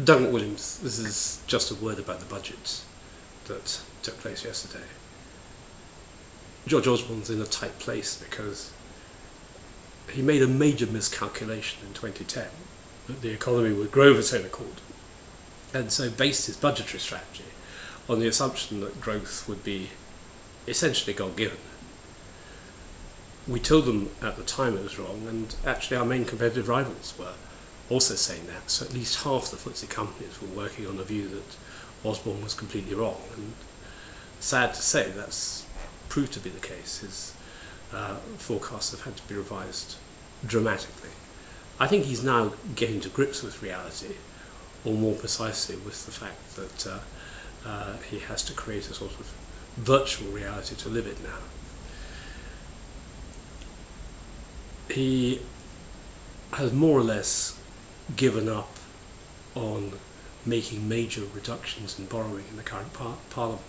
Doug McWilliams, this is just a word about the budget that took place yesterday. George Osborne's in a tight place because he made a major miscalculation in 2010 that the economy would grow of its own accord, and so based his budgetary strategy on the assumption that growth would be essentially God-given. We told them at the time it was wrong, and actually our main competitive rivals were also saying that, so at least half the FTSE companies were working on the view that Osborne was completely wrong, and sad to say that's proved to be the case. His forecasts have had to be revised dramatically. I think he's now getting to grips with reality, or more precisely with the fact that he has to create a sort of virtual reality to live in now. He has more or less given up on making major reductions in borrowing in the current Parliament.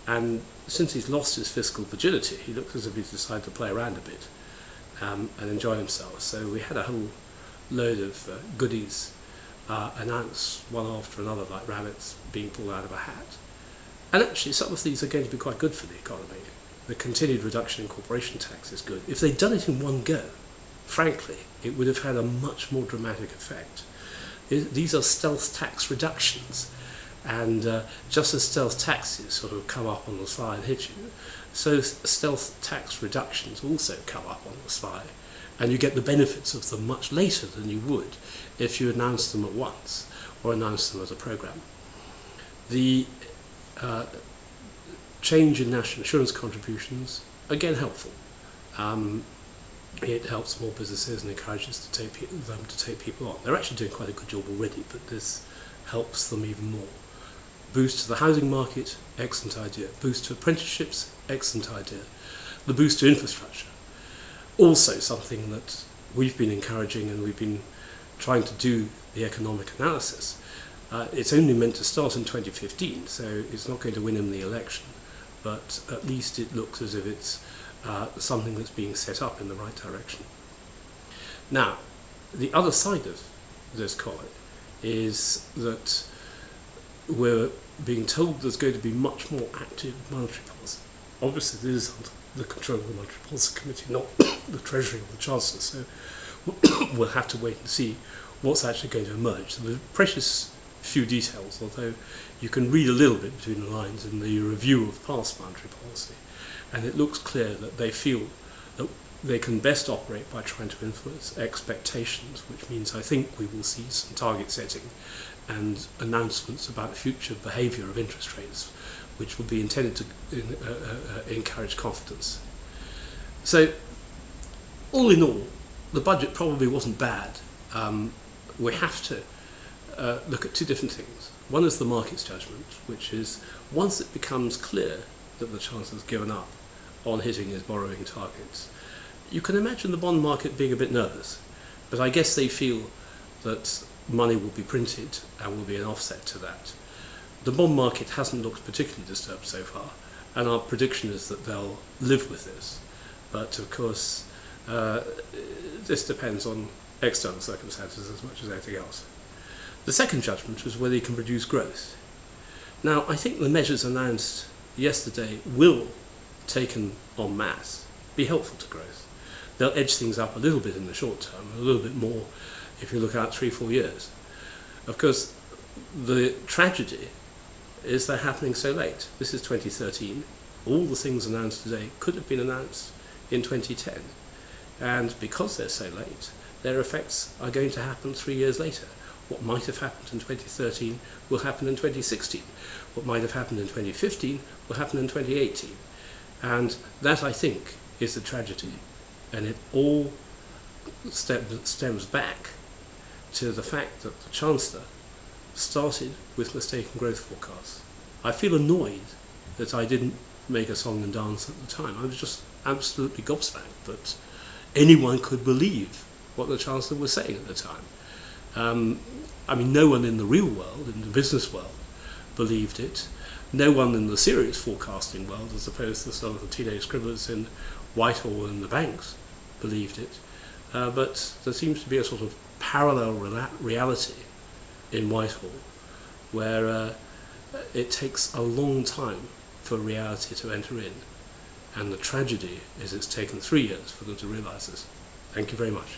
And since he's lost his fiscal virginity, he looks as if he's decided to play around a bit and enjoy himself. So we had a whole load of goodies announced one after another, like rabbits being pulled out of a hat. And actually some of these are going to be quite good for the economy. The continued reduction in corporation tax is good. If they'd done it in one go, frankly, it would have had a much more dramatic effect. These are stealth tax reductions, and just as stealth taxes sort of come up on the sly and hit you, so stealth tax reductions also come up on the sly, and you get the benefits of them much later than you would if you announced them at once or announced them as a programme. The change in national insurance contributions, again helpful. It helps small businesses and encourages them to take people on. They're actually doing quite a good job already, but this helps them even more. Boost to the housing market, excellent idea. Boost to apprenticeships, excellent idea. The boost to infrastructure, also something that we've been encouraging, and we've been trying to do the economic analysis. It's only meant to start in 2015, so it's not going to win him the election, but at least it looks as if it's something that's being set up in the right direction. Now, the other side of this coin is that we're being told there's going to be much more active monetary policy. Obviously, this is under the control of the Monetary Policy Committee, not the Treasury or the Chancellor, so we'll have to wait and see what's actually going to emerge. There are precious few details, although you can read a little bit between the lines in the review of past monetary policy, and it looks clear that they feel that they can best operate by trying to influence expectations, which means I think we will see some target setting and announcements about future behaviour of interest rates, which will be intended to encourage confidence. So, all in all, the budget probably wasn't bad. We have to look at two different things. One is the market's judgment, which is once it becomes clear that the Chancellor's given up on hitting his borrowing targets, you can imagine the bond market being a bit nervous, but I guess they feel that money will be printed and will be an offset to that. The bond market hasn't looked particularly disturbed so far, and our prediction is that they'll live with this. But of course, this depends on external circumstances as much as anything else. The second judgment was whether you can produce growth. Now, I think the measures announced yesterday will, taken en masse, be helpful to growth. They'll edge things up a little bit in the short term, a little bit more if you look out 3-4 years. Of course, the tragedy is they're happening so late. This is 2013. All the things announced today could have been announced in 2010. And because they're so late, their effects are going to happen 3 years later. What might have happened in 2013 will happen in 2016. What might have happened in 2015 will happen in 2018. And that, I think, is the tragedy. And it all stems back to the fact that the Chancellor started with mistaken growth forecasts. I feel annoyed that I didn't make a song and dance at the time. I was just absolutely gobsmacked that anyone could believe what the Chancellor was saying at the time. I mean, no one in the real world, in the business world, believed it. No one in the serious forecasting world, as opposed to some of the teenage scribblers in Whitehall and the banks, believed it. But there seems to be a sort of parallel reality in Whitehall, where it takes a long time for reality to enter in, and the tragedy is it's taken 3 years for them to realise this. Thank you very much.